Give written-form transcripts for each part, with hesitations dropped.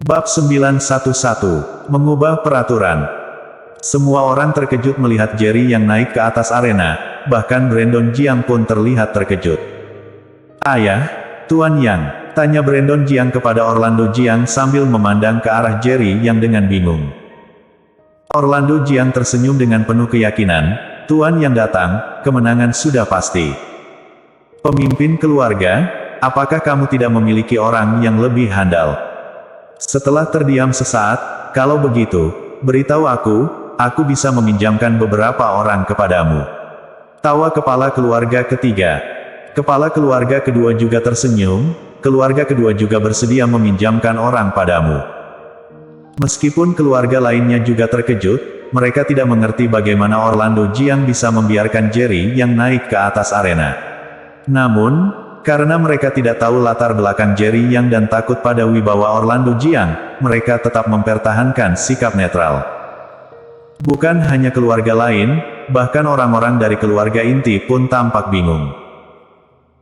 Bab 911, Mengubah Peraturan. Semua orang terkejut melihat Jerry yang naik ke atas arena, bahkan Brandon Jiang pun terlihat terkejut. "Ayah, Tuan Yang," tanya Brandon Jiang kepada Orlando Jiang sambil memandang ke arah Jerry yang dengan bingung. Orlando Jiang tersenyum dengan penuh keyakinan, "Tuan Yang datang, kemenangan sudah pasti." "Pemimpin keluarga, apakah kamu tidak memiliki orang yang lebih handal?" Setelah terdiam sesaat, "Kalau begitu, beritahu aku bisa meminjamkan beberapa orang kepadamu." Tawa kepala keluarga ketiga. Kepala keluarga kedua juga tersenyum, keluarga kedua juga bersedia meminjamkan orang padamu. Meskipun keluarga lainnya juga terkejut, mereka tidak mengerti bagaimana Orlando Jiang bisa membiarkan Jerry yang naik ke atas arena. Namun, karena mereka tidak tahu latar belakang Jerry Yang dan takut pada wibawa Orlando Jiang, mereka tetap mempertahankan sikap netral. Bukan hanya keluarga lain, bahkan orang-orang dari keluarga inti pun tampak bingung.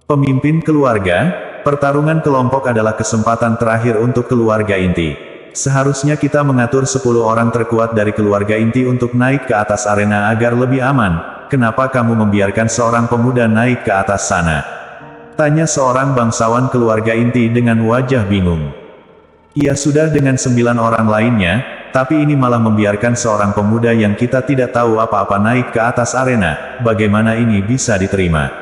Pemimpin keluarga, pertarungan kelompok adalah kesempatan terakhir untuk keluarga inti. Seharusnya kita mengatur 10 orang terkuat dari keluarga inti untuk naik ke atas arena agar lebih aman. Kenapa kamu membiarkan seorang pemuda naik ke atas sana? Tanya seorang bangsawan keluarga inti dengan wajah bingung. Ia sudah dengan 9 orang lainnya, tapi ini malah membiarkan seorang pemuda yang kita tidak tahu apa-apa naik ke atas arena. Bagaimana ini bisa diterima?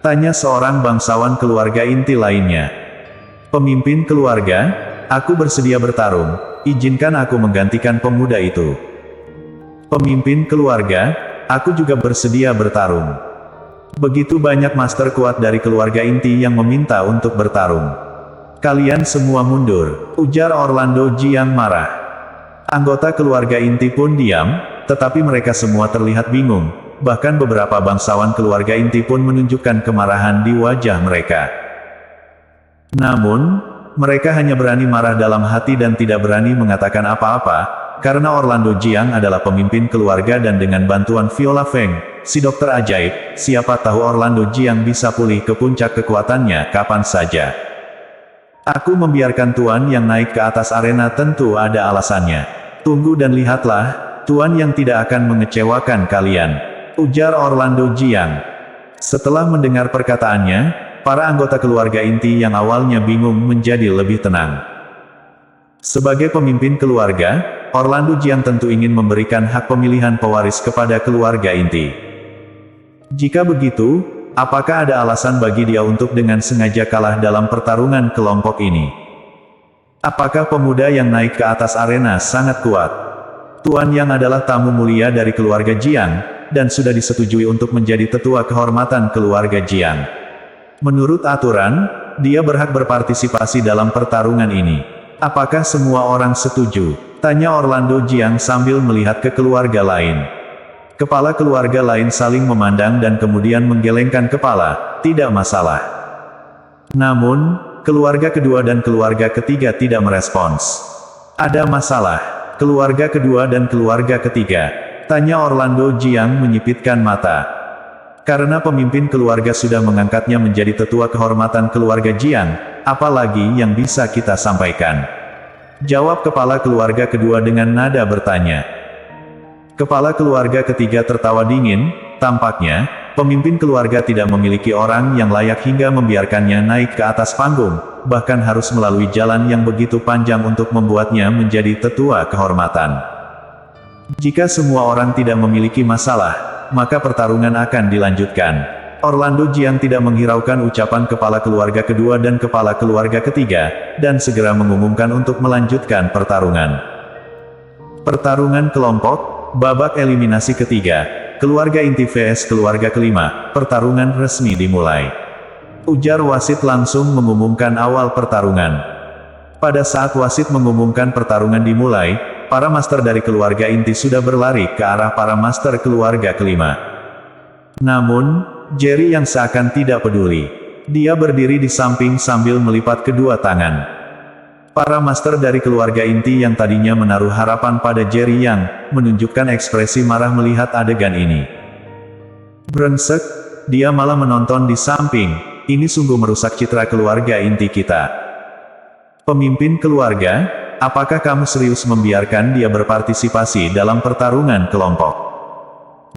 Tanya seorang bangsawan keluarga inti lainnya. Pemimpin keluarga, aku bersedia bertarung, izinkan aku menggantikan pemuda itu. Pemimpin keluarga, aku juga bersedia bertarung. Begitu banyak master kuat dari keluarga inti yang meminta untuk bertarung. Kalian semua mundur, ujar Orlando Jiang marah. Anggota keluarga inti pun diam, tetapi mereka semua terlihat bingung, bahkan beberapa bangsawan keluarga inti pun menunjukkan kemarahan di wajah mereka. Namun, mereka hanya berani marah dalam hati dan tidak berani mengatakan apa-apa, karena Orlando Jiang adalah pemimpin keluarga dan dengan bantuan Viola Feng, si dokter ajaib, siapa tahu Orlando Jiang bisa pulih ke puncak kekuatannya kapan saja. Aku membiarkan Tuan Yang naik ke atas arena tentu ada alasannya. Tunggu dan lihatlah, Tuan Yang tidak akan mengecewakan kalian, ujar Orlando Jiang. Setelah mendengar perkataannya, para anggota keluarga inti yang awalnya bingung menjadi lebih tenang. Sebagai pemimpin keluarga, Orlando Jiang tentu ingin memberikan hak pemilihan pewaris kepada keluarga inti. Jika begitu, apakah ada alasan bagi dia untuk dengan sengaja kalah dalam pertarungan kelompok ini? Apakah pemuda yang naik ke atas arena sangat kuat? Tuan Yang adalah tamu mulia dari keluarga Jiang, dan sudah disetujui untuk menjadi tetua kehormatan keluarga Jiang. Menurut aturan, dia berhak berpartisipasi dalam pertarungan ini. Apakah semua orang setuju? Tanya Orlando Jiang sambil melihat ke keluarga lain. Kepala keluarga lain saling memandang dan kemudian menggelengkan kepala, tidak masalah. Namun, keluarga kedua dan keluarga ketiga tidak merespons. Ada masalah. Keluarga kedua dan keluarga ketiga. Tanya Orlando Jiang menyipitkan mata. Karena pemimpin keluarga sudah mengangkatnya menjadi tetua kehormatan keluarga Jiang, apalagi yang bisa kita sampaikan? Jawab kepala keluarga kedua dengan nada bertanya. Kepala keluarga ketiga tertawa dingin, tampaknya, pemimpin keluarga tidak memiliki orang yang layak hingga membiarkannya naik ke atas panggung, bahkan harus melalui jalan yang begitu panjang untuk membuatnya menjadi tetua kehormatan. Jika semua orang tidak memiliki masalah, maka pertarungan akan dilanjutkan. Orlando Jiang tidak menghiraukan ucapan kepala keluarga kedua dan kepala keluarga ketiga, dan segera mengumumkan untuk melanjutkan pertarungan. Pertarungan kelompok, babak eliminasi ketiga, keluarga inti vs keluarga kelima, pertarungan resmi dimulai. Ujar wasit langsung mengumumkan awal pertarungan. Pada saat wasit mengumumkan pertarungan dimulai, para master dari keluarga inti sudah berlari ke arah para master keluarga kelima. Namun, Jerry yang seakan tidak peduli. Dia berdiri di samping sambil melipat kedua tangan. Para master dari keluarga inti yang tadinya menaruh harapan pada Jerry Yang, menunjukkan ekspresi marah melihat adegan ini. Brengsek, dia malah menonton di samping, ini sungguh merusak citra keluarga inti kita. Pemimpin keluarga, apakah kamu serius membiarkan dia berpartisipasi dalam pertarungan kelompok?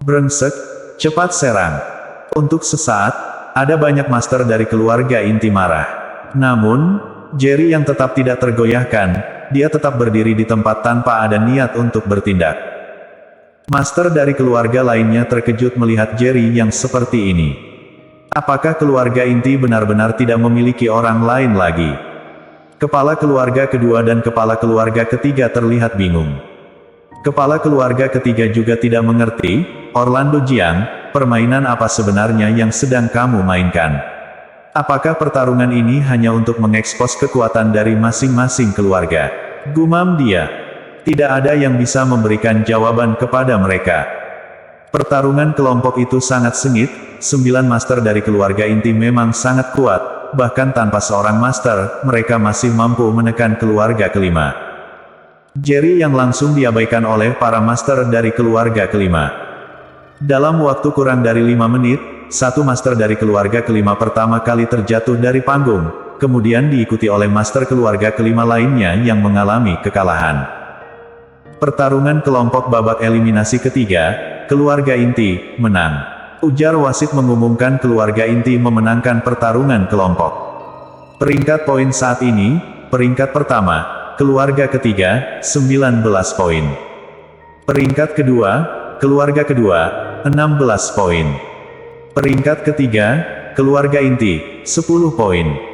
Brengsek, cepat serang. Untuk sesaat, ada banyak master dari keluarga inti marah. Namun, Jerry yang tetap tidak tergoyahkan, dia tetap berdiri di tempat tanpa ada niat untuk bertindak. Master dari keluarga lainnya terkejut melihat Jerry yang seperti ini. Apakah keluarga inti benar-benar tidak memiliki orang lain lagi? Kepala keluarga kedua dan kepala keluarga ketiga terlihat bingung. Kepala keluarga ketiga juga tidak mengerti, Orlando Jiang, permainan apa sebenarnya yang sedang kamu mainkan? Apakah pertarungan ini hanya untuk mengekspos kekuatan dari masing-masing keluarga? Gumam dia. Tidak ada yang bisa memberikan jawaban kepada mereka. Pertarungan kelompok itu sangat sengit, 9 master dari keluarga inti memang sangat kuat, bahkan tanpa seorang master, mereka masih mampu menekan keluarga kelima. Jerry yang langsung diabaikan oleh para master dari keluarga kelima. Dalam waktu kurang dari 5 menit, satu master dari keluarga kelima pertama kali terjatuh dari panggung, kemudian diikuti oleh master keluarga kelima lainnya yang mengalami kekalahan. Pertarungan kelompok babak eliminasi ketiga, keluarga inti, menang. Ujar wasit mengumumkan keluarga inti memenangkan pertarungan kelompok. Peringkat poin saat ini, peringkat pertama, keluarga ketiga, 19 poin. Peringkat kedua, keluarga kedua, 16 poin. Peringkat ketiga, keluarga inti, 10 poin.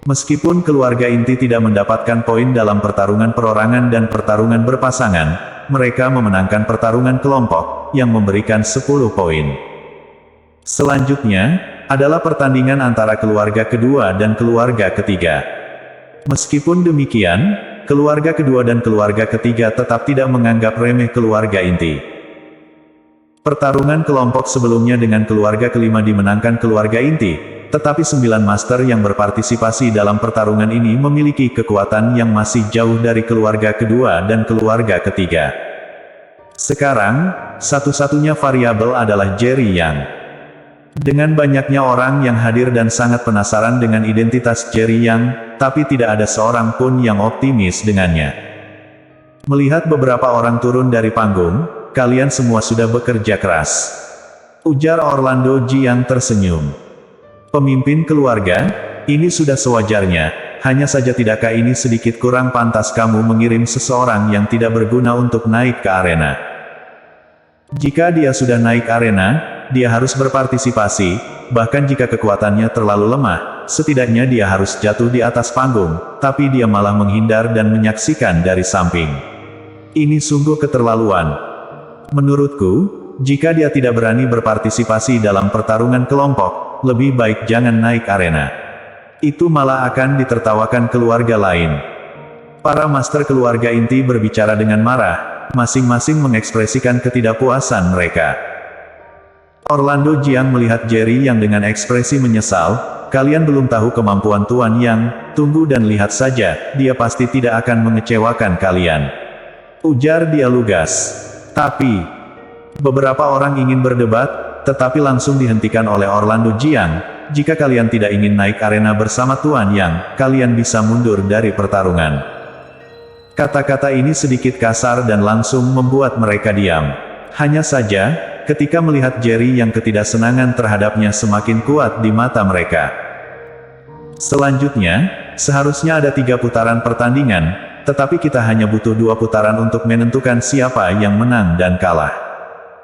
Meskipun keluarga inti tidak mendapatkan poin dalam pertarungan perorangan dan pertarungan berpasangan, mereka memenangkan pertarungan kelompok, yang memberikan 10 poin. Selanjutnya, adalah pertandingan antara keluarga kedua dan keluarga ketiga. Meskipun demikian, keluarga kedua dan keluarga ketiga tetap tidak menganggap remeh keluarga inti. Pertarungan kelompok sebelumnya dengan keluarga kelima dimenangkan keluarga inti, tetapi 9 master yang berpartisipasi dalam pertarungan ini memiliki kekuatan yang masih jauh dari keluarga kedua dan keluarga ketiga. Sekarang, satu-satunya variabel adalah Jerry Yang. Dengan banyaknya orang yang hadir dan sangat penasaran dengan identitas Jerry Yang, tapi tidak ada seorang pun yang optimis dengannya. Melihat beberapa orang turun dari panggung, kalian semua sudah bekerja keras. Ujar Orlando Jiang tersenyum. Pemimpin keluarga, ini sudah sewajarnya, hanya saja tidakkah ini sedikit kurang pantas kamu mengirim seseorang yang tidak berguna untuk naik ke arena? Jika dia sudah naik arena, dia harus berpartisipasi, bahkan jika kekuatannya terlalu lemah, setidaknya dia harus jatuh di atas panggung, tapi dia malah menghindar dan menyaksikan dari samping. Ini sungguh keterlaluan. Menurutku, jika dia tidak berani berpartisipasi dalam pertarungan kelompok, lebih baik jangan naik arena. Itu malah akan ditertawakan keluarga lain. Para master keluarga inti berbicara dengan marah, masing-masing mengekspresikan ketidakpuasan mereka. Orlando Jiang melihat Jerry yang dengan ekspresi menyesal, kalian belum tahu kemampuan Tuan Yang, tunggu dan lihat saja, dia pasti tidak akan mengecewakan kalian. Ujar dia lugas. Tapi, beberapa orang ingin berdebat, tetapi langsung dihentikan oleh Orlando Jiang, jika kalian tidak ingin naik arena bersama Tuan Yang, kalian bisa mundur dari pertarungan. Kata-kata ini sedikit kasar dan langsung membuat mereka diam. Hanya saja, ketika melihat Jerry yang ketidaksenangan terhadapnya semakin kuat di mata mereka. Selanjutnya, seharusnya ada 3 putaran pertandingan, tetapi kita hanya butuh 2 putaran untuk menentukan siapa yang menang dan kalah.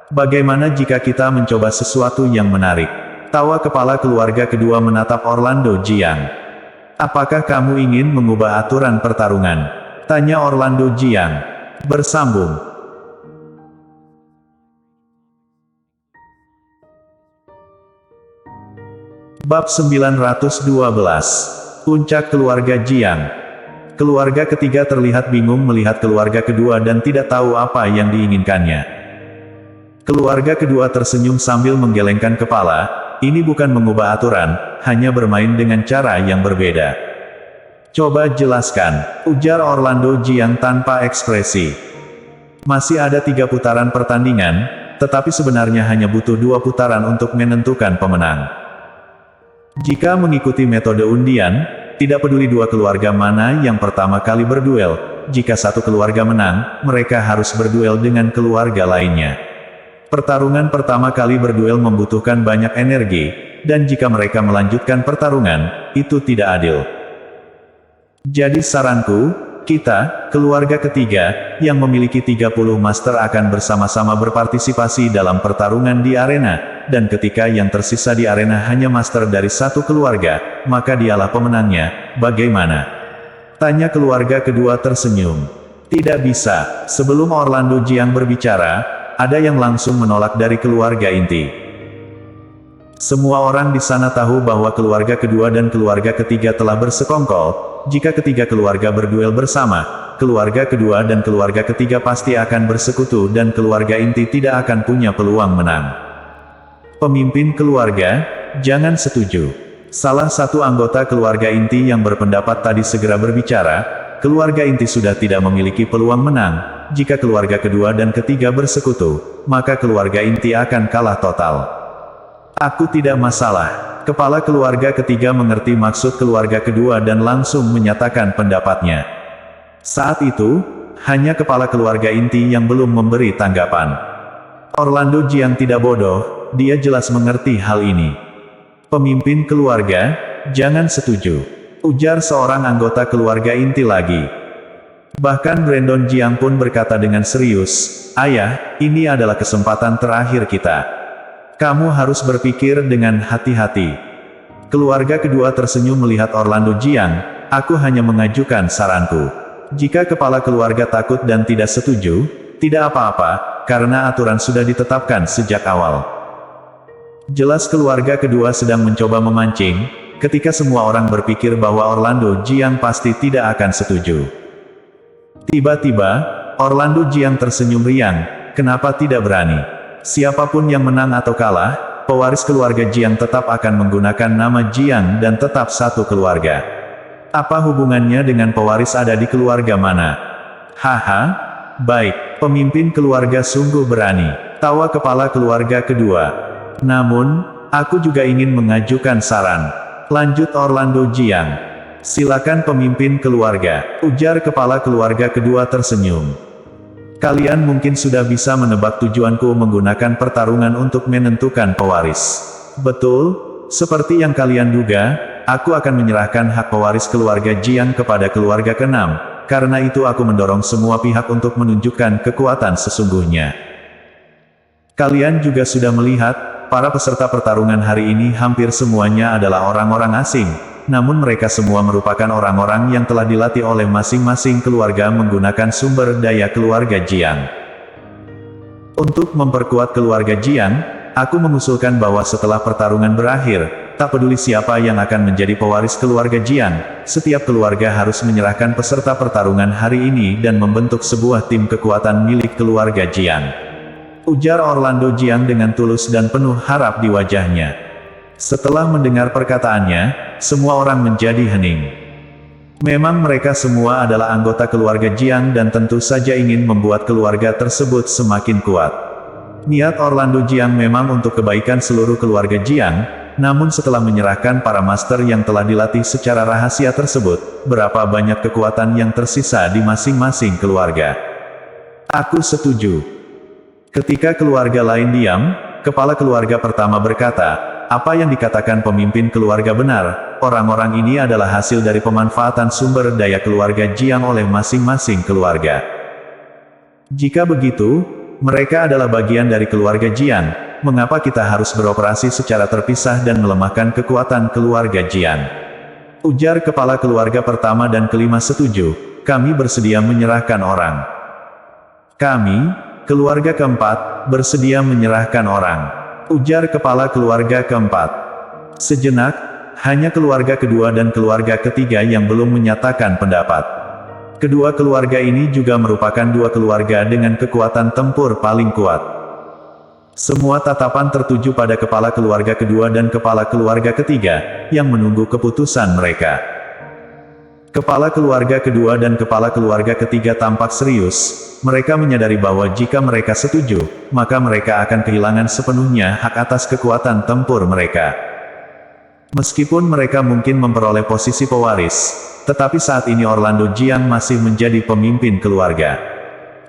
Bagaimana jika kita mencoba sesuatu yang menarik? Tawa kepala keluarga kedua menatap Orlando Jiang. Apakah kamu ingin mengubah aturan pertarungan? Tanya Orlando Jiang. Bersambung. Bab 912. Puncak keluarga Jiang. Keluarga ketiga terlihat bingung melihat keluarga kedua dan tidak tahu apa yang diinginkannya. Keluarga kedua tersenyum sambil menggelengkan kepala, ini bukan mengubah aturan, hanya bermain dengan cara yang berbeda. Coba jelaskan, ujar Orlando Jiang tanpa ekspresi. Masih ada 3 putaran pertandingan, tetapi sebenarnya hanya butuh 2 putaran untuk menentukan pemenang. Jika mengikuti metode undian, tidak peduli 2 keluarga mana yang pertama kali berduel, jika satu keluarga menang, mereka harus berduel dengan keluarga lainnya. Pertarungan pertama kali berduel membutuhkan banyak energi, dan jika mereka melanjutkan pertarungan, itu tidak adil. Jadi saranku, kita, keluarga ketiga, yang memiliki 30 master akan bersama-sama berpartisipasi dalam pertarungan di arena, dan ketika yang tersisa di arena hanya master dari satu keluarga, maka dialah pemenangnya. Bagaimana? Tanya keluarga kedua tersenyum. Tidak bisa. Sebelum Orlando Jiang berbicara, ada yang langsung menolak dari keluarga inti. Semua orang di sana tahu bahwa keluarga kedua dan keluarga ketiga telah bersekongkol. Jika ketiga keluarga berduel bersama, keluarga kedua dan keluarga ketiga pasti akan bersekutu dan keluarga inti tidak akan punya peluang menang. Pemimpin keluarga, jangan setuju. Salah satu anggota keluarga inti yang berpendapat tadi segera berbicara, keluarga inti sudah tidak memiliki peluang menang. Jika keluarga kedua dan ketiga bersekutu, maka keluarga inti akan kalah total. Aku tidak masalah. Kepala keluarga ketiga mengerti maksud keluarga kedua dan langsung menyatakan pendapatnya. Saat itu, hanya kepala keluarga inti yang belum memberi tanggapan. Orlando Jiang tidak bodoh, dia jelas mengerti hal ini. Pemimpin keluarga, jangan setuju. Ujar seorang anggota keluarga inti lagi. Bahkan Brandon Jiang pun berkata dengan serius, "Ayah, ini adalah kesempatan terakhir kita. Kamu harus berpikir dengan hati-hati." Keluarga kedua tersenyum melihat Orlando Jiang. Aku hanya mengajukan saranku. Jika kepala keluarga takut dan tidak setuju, tidak apa-apa, karena aturan sudah ditetapkan sejak awal. Jelas keluarga kedua sedang mencoba memancing, ketika semua orang berpikir bahwa Orlando Jiang pasti tidak akan setuju. Tiba-tiba, Orlando Jiang tersenyum riang. Kenapa tidak berani? Siapapun yang menang atau kalah, pewaris keluarga Jiang tetap akan menggunakan nama Jiang dan tetap satu keluarga. Apa hubungannya dengan pewaris ada di keluarga mana? Haha, baik, pemimpin keluarga sungguh berani. Tawa kepala keluarga kedua. Namun, aku juga ingin mengajukan saran. Lanjut Orlando Jiang. Silakan pemimpin keluarga, ujar kepala keluarga kedua tersenyum. Kalian mungkin sudah bisa menebak tujuanku menggunakan pertarungan untuk menentukan pewaris. Betul, seperti yang kalian duga, aku akan menyerahkan hak pewaris keluarga Jiang kepada keluarga keenam. Karena itu aku mendorong semua pihak untuk menunjukkan kekuatan sesungguhnya. Kalian juga sudah melihat, para peserta pertarungan hari ini hampir semuanya adalah orang-orang asing. Namun mereka semua merupakan orang-orang yang telah dilatih oleh masing-masing keluarga menggunakan sumber daya keluarga Jiang. Untuk memperkuat keluarga Jiang, aku mengusulkan bahwa setelah pertarungan berakhir, tak peduli siapa yang akan menjadi pewaris keluarga Jiang, setiap keluarga harus menyerahkan peserta pertarungan hari ini dan membentuk sebuah tim kekuatan milik keluarga Jiang. Ujar Orlando Jiang dengan tulus dan penuh harap di wajahnya. Setelah mendengar perkataannya, semua orang menjadi hening. Memang mereka semua adalah anggota keluarga Jiang dan tentu saja ingin membuat keluarga tersebut semakin kuat. Niat Orlando Jiang memang untuk kebaikan seluruh keluarga Jiang, namun setelah menyerahkan para master yang telah dilatih secara rahasia tersebut, berapa banyak kekuatan yang tersisa di masing-masing keluarga. Aku setuju. Ketika keluarga lain diam, kepala keluarga pertama berkata, "Apa yang dikatakan pemimpin keluarga benar, orang-orang ini adalah hasil dari pemanfaatan sumber daya keluarga Jiang oleh masing-masing keluarga. Jika begitu, mereka adalah bagian dari keluarga Jiang, mengapa kita harus beroperasi secara terpisah dan melemahkan kekuatan keluarga Jiang?" Ujar kepala keluarga pertama dan kelima setuju, "Kami bersedia menyerahkan orang." "Kami, keluarga keempat, bersedia menyerahkan orang." Ujar kepala keluarga keempat. Sejenak, hanya keluarga kedua dan keluarga ketiga yang belum menyatakan pendapat. Kedua keluarga ini juga merupakan dua keluarga dengan kekuatan tempur paling kuat. Semua tatapan tertuju pada kepala keluarga kedua dan kepala keluarga ketiga, yang menunggu keputusan mereka. Kepala keluarga kedua dan kepala keluarga ketiga tampak serius. Mereka menyadari bahwa jika mereka setuju, maka mereka akan kehilangan sepenuhnya hak atas kekuatan tempur mereka. Meskipun mereka mungkin memperoleh posisi pewaris, tetapi saat ini Orlando Jiang masih menjadi pemimpin keluarga.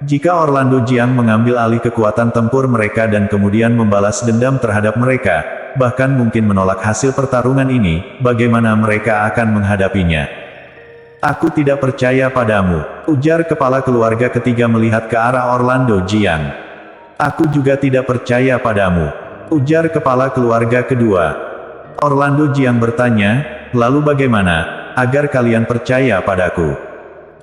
Jika Orlando Jiang mengambil alih kekuatan tempur mereka dan kemudian membalas dendam terhadap mereka, bahkan mungkin menolak hasil pertarungan ini, bagaimana mereka akan menghadapinya? Aku tidak percaya padamu, ujar kepala keluarga ketiga melihat ke arah Orlando Jiang. Aku juga tidak percaya padamu, ujar kepala keluarga kedua. Orlando Jiang bertanya, lalu bagaimana, agar kalian percaya padaku?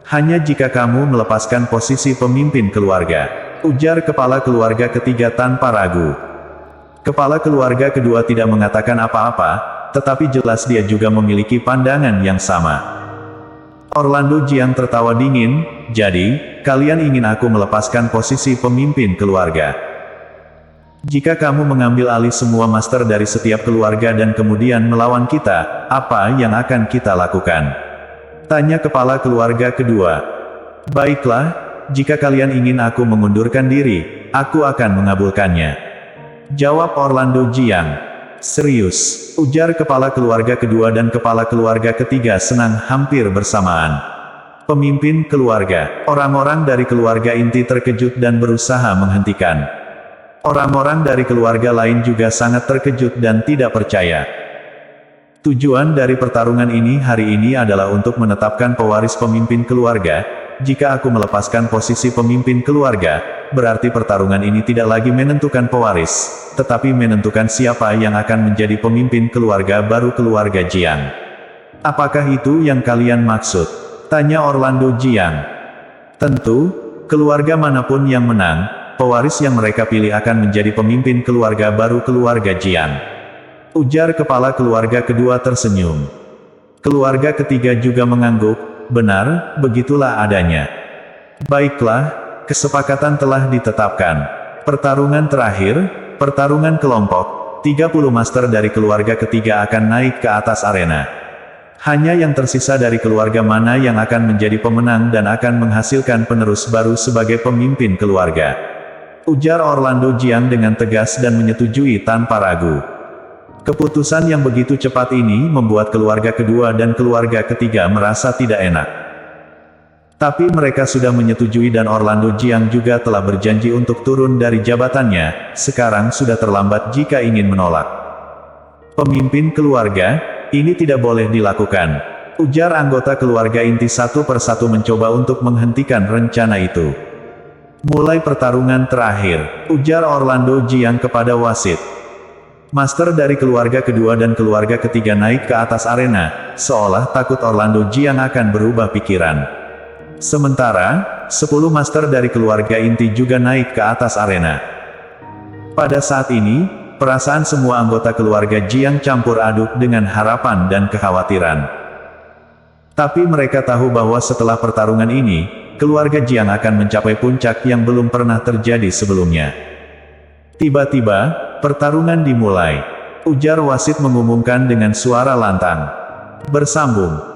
Hanya jika kamu melepaskan posisi pemimpin keluarga, ujar kepala keluarga ketiga tanpa ragu. Kepala keluarga kedua tidak mengatakan apa-apa, tetapi jelas dia juga memiliki pandangan yang sama. Orlando Jiang tertawa dingin, jadi, kalian ingin aku melepaskan posisi pemimpin keluarga. Jika kamu mengambil alih semua master dari setiap keluarga dan kemudian melawan kita, apa yang akan kita lakukan? Tanya kepala keluarga kedua. Baiklah, jika kalian ingin aku mengundurkan diri, aku akan mengabulkannya. Jawab Orlando Jiang. Serius, ujar kepala keluarga kedua dan kepala keluarga ketiga senang hampir bersamaan. Pemimpin keluarga, orang-orang dari keluarga inti terkejut dan berusaha menghentikan. Orang-orang dari keluarga lain juga sangat terkejut dan tidak percaya. Tujuan dari pertarungan ini hari ini adalah untuk menetapkan pewaris pemimpin keluarga. Jika aku melepaskan posisi pemimpin keluarga, berarti pertarungan ini tidak lagi menentukan pewaris, tetapi menentukan siapa yang akan menjadi pemimpin keluarga baru keluarga Jiang. Apakah itu yang kalian maksud? Tanya Orlando Jiang. Tentu, keluarga manapun yang menang, pewaris yang mereka pilih akan menjadi pemimpin keluarga baru keluarga Jiang. Ujar kepala keluarga kedua tersenyum. Keluarga ketiga juga mengangguk. Benar, begitulah adanya. Baiklah, kesepakatan telah ditetapkan. Pertarungan terakhir, pertarungan kelompok, 30 master dari keluarga ketiga akan naik ke atas arena. Hanya yang tersisa dari keluarga mana yang akan menjadi pemenang dan akan menghasilkan penerus baru sebagai pemimpin keluarga. Ujar Orlando Jiang dengan tegas dan menyetujui tanpa ragu. Keputusan yang begitu cepat ini membuat keluarga kedua dan keluarga ketiga merasa tidak enak. Tapi mereka sudah menyetujui dan Orlando Jiang juga telah berjanji untuk turun dari jabatannya, sekarang sudah terlambat jika ingin menolak. Pemimpin keluarga, ini tidak boleh dilakukan. Ujar anggota keluarga inti satu persatu mencoba untuk menghentikan rencana itu. Mulai pertarungan terakhir, ujar Orlando Jiang kepada wasit. Master dari keluarga kedua dan keluarga ketiga naik ke atas arena, seolah takut Orlando Jiang akan berubah pikiran. Sementara, 10 master dari keluarga inti juga naik ke atas arena. Pada saat ini, perasaan semua anggota keluarga Jiang campur aduk dengan harapan dan kekhawatiran. Tapi mereka tahu bahwa setelah pertarungan ini, keluarga Jiang akan mencapai puncak yang belum pernah terjadi sebelumnya. Tiba-tiba, pertarungan dimulai. Ujar wasit mengumumkan dengan suara lantang. Bersambung.